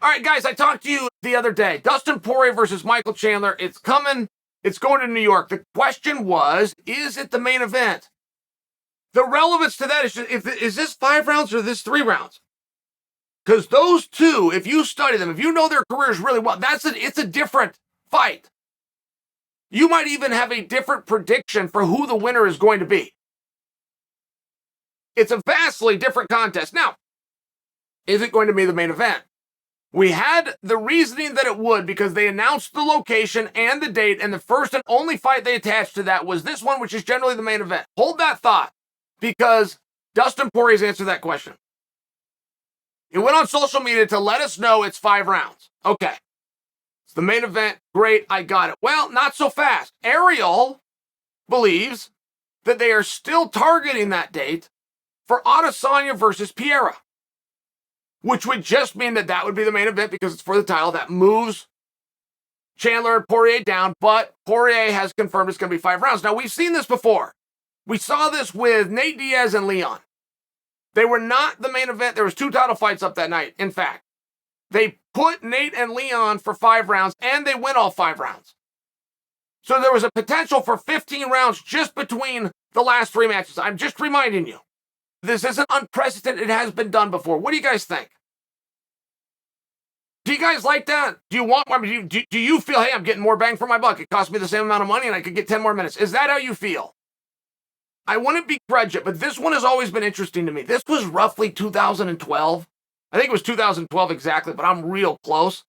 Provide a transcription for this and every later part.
All right, guys, I talked to you the other day. Dustin Poirier versus Michael Chandler. It's coming. It's going to New York. The question was, is it the main event? The relevance to that is, is this 5 rounds or is this 3 rounds? Because those two, if you study them, if you know their careers really well, it's a different fight. You might even have a different prediction for who the winner is going to be. It's a vastly different contest. Now, is it going to be the main event? We had the reasoning that it would because they announced the location and the date, and the first and only fight they attached to that was this one, which is generally the main event. Hold that thought, because Dustin Poirier's answered that question. He went on social media to let us know it's 5 rounds. Okay. It's the main event. Great, I got it. Well, not so fast. Ariel believes that they are still targeting that date for Adesanya versus Pereira, which would just mean that would be the main event because it's for the title. That moves Chandler and Poirier down, but Poirier has confirmed it's going to be 5 rounds. Now, we've seen this before. We saw this with Nate Diaz and Leon. They were not the main event. There was 2 title fights up that night, in fact. They put Nate and Leon for 5 rounds, and they win all 5 rounds. So there was a potential for 15 rounds just between the last 3 matches. I'm just reminding you. This isn't unprecedented. It has been done before. What do you guys think? Do you guys like that? Do you want more? Do you feel, hey, I'm getting more bang for my buck? It cost me the same amount of money and I could get 10 more minutes. Is that how you feel? I wouldn't begrudge it, but this one has always been interesting to me. This was roughly 2012. I think it was 2012 exactly, but I'm real close.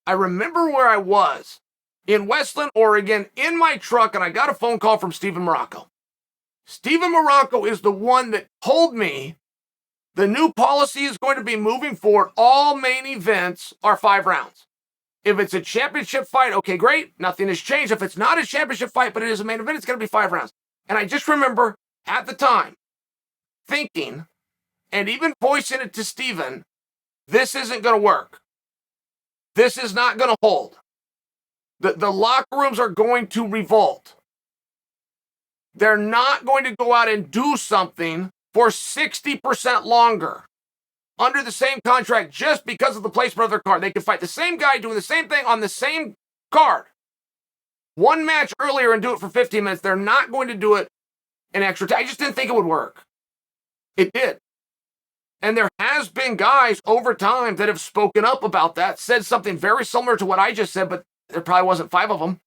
I remember where I was in Westland, Oregon, in my truck, and I got a phone call from Steven Morocco. Steven Morocco is the one that told me the new policy is going to be moving forward. All main events are 5 rounds. If it's a championship fight, okay, great. Nothing has changed. If it's not a championship fight, but it is a main event, it's going to be 5 rounds. And I just remember at the time thinking and even voicing it to Steven, this isn't going to work. This is not going to hold. The locker rooms are going to revolt. They're not going to go out and do something for 60% longer under the same contract just because of the placement of their card. They could fight the same guy doing the same thing on the same card 1 match earlier and do it for 15 minutes. They're not going to do it in extra time. I just didn't think it would work. It did. And there has been guys over time that have spoken up about that, said something very similar to what I just said, but there probably wasn't 5 of them.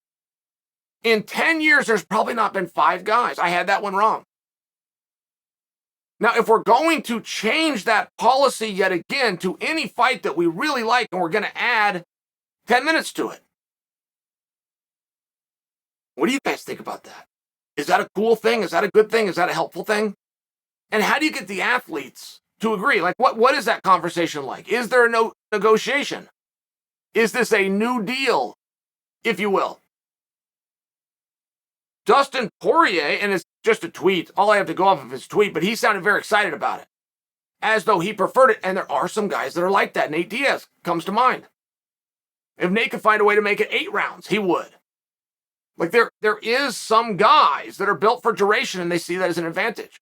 In 10 years, there's probably not been 5 guys. I had that one wrong. Now, if we're going to change that policy yet again to any fight that we really like and we're going to add 10 minutes to it, what do you guys think about that? Is that a cool thing? Is that a good thing? Is that a helpful thing? And how do you get the athletes to agree? Like, what is that conversation like? Is there no negotiation? Is this a new deal, if you will? Dustin Poirier, and it's just a tweet, all I have to go off of his tweet, but he sounded very excited about it, as though he preferred it, and there are some guys that are like that. Nate Diaz comes to mind. If Nate could find a way to make it 8 rounds, he would. Like, there is some guys that are built for duration, and they see that as an advantage.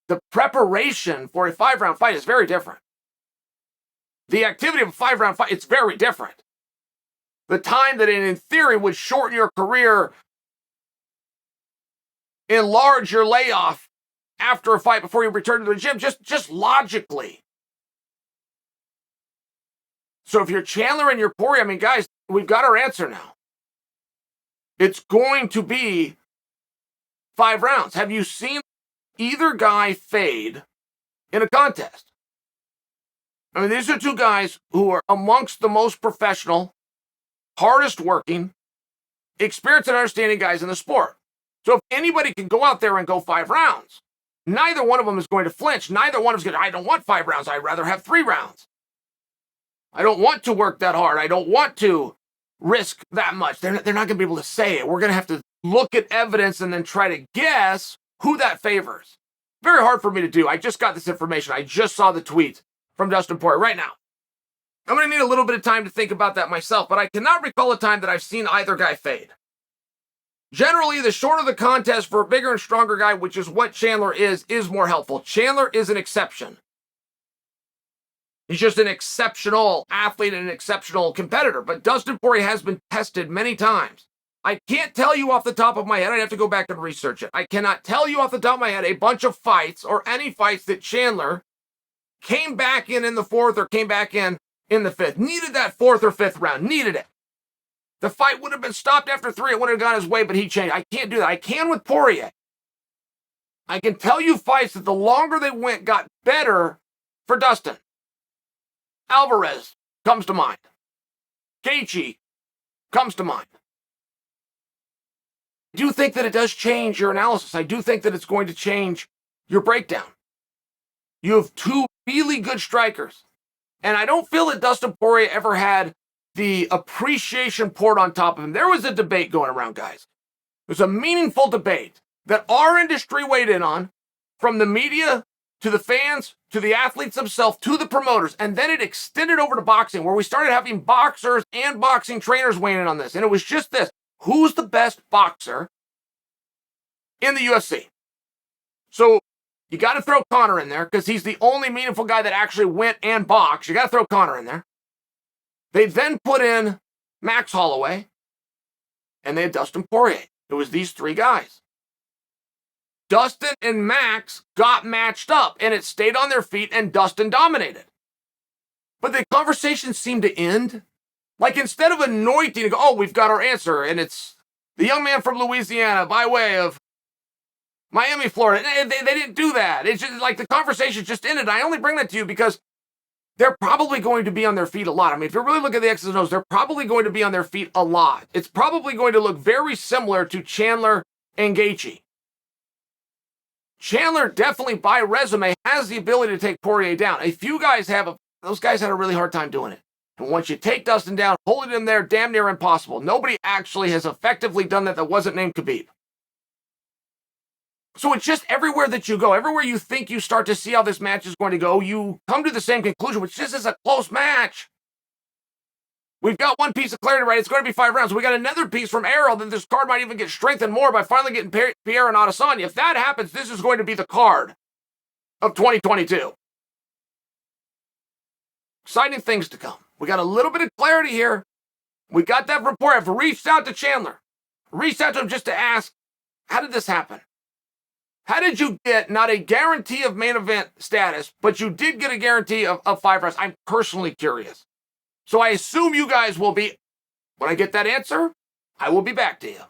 The preparation for a 5-round fight is very different. The activity of a 5-round fight, it's very different. The time that in theory would shorten your career, enlarge your layoff after a fight before you return to the gym, just logically. So if you're Chandler and you're Poirier, I mean, guys, we've got our answer now. It's going to be 5 rounds. Have you seen either guy fade in a contest? I mean, these are 2 guys who are amongst the most professional, hardest working, experienced and understanding guys in the sport. So if anybody can go out there and go 5 rounds, neither one of them is going to flinch. Neither one is going to, I don't want 5 rounds. I'd rather have 3 rounds. I don't want to work that hard. I don't want to risk that much. They're not going to be able to say it. We're going to have to look at evidence and then try to guess who that favors. Very hard for me to do. I just got this information. I just saw the tweet from Dustin Poirier right now. I'm going to need a little bit of time to think about that myself, but I cannot recall a time that I've seen either guy fade. Generally, the shorter the contest for a bigger and stronger guy, which is what Chandler is more helpful. Chandler is an exception. He's just an exceptional athlete and an exceptional competitor. But Dustin Poirier has been tested many times. I can't tell you off the top of my head. I'd have to go back and research it. I cannot tell you off the top of my head a bunch of fights or any fights that Chandler came back in the fourth or came back in the fifth. Needed that fourth or fifth round. Needed it. The fight would have been stopped after 3. It would have gone his way, but he changed. I can't do that. I can with Poirier. I can tell you fights that the longer they went got better for Dustin. Alvarez comes to mind. Gaethje comes to mind. I do think that it does change your analysis. I do think that it's going to change your breakdown. You have 2 really good strikers. And I don't feel that Dustin Poirier ever had the appreciation poured on top of him. There was a debate going around, guys. It was a meaningful debate that our industry weighed in on, from the media to the fans to the athletes themselves to the promoters. And then it extended over to boxing, where we started having boxers and boxing trainers weighing in on this. And it was just this: who's the best boxer in the UFC? So you got to throw Conor in there because he's the only meaningful guy that actually went and boxed. You got to throw Conor in there. They then put in Max Holloway, and they had Dustin Poirier. It was these 3 guys. Dustin and Max got matched up, and it stayed on their feet, and Dustin dominated. But the conversation seemed to end. Like, instead of anointing, go, oh, we've got our answer, and it's the young man from Louisiana by way of Miami, Florida. They didn't do that. It's just like the conversation just ended. I only bring that to you because they're probably going to be on their feet a lot. I mean, if you really look at the X's and O's, they're probably going to be on their feet a lot. It's probably going to look very similar to Chandler and Gaethje. Chandler definitely, by resume, has the ability to take Poirier down. A few guys have. Those guys had a really hard time doing it. And once you take Dustin down, holding him there, damn near impossible. Nobody actually has effectively done that wasn't named Khabib. So it's just everywhere that you go, everywhere you think you start to see how this match is going to go, you come to the same conclusion, which this is a close match. We've got one piece of clarity, right? It's going to be 5 rounds. We got another piece from Arrow that this card might even get strengthened more by finally getting Pierre and Adesanya. If that happens, this is going to be the card of 2022. Exciting things to come. We got a little bit of clarity here. We got that report. I've reached out to Chandler. Reached out to him just to ask, how did this happen? How did you get not a guarantee of main event status, but you did get a guarantee of 5 rounds? I'm personally curious. So I assume you guys will be. When I get that answer, I will be back to you.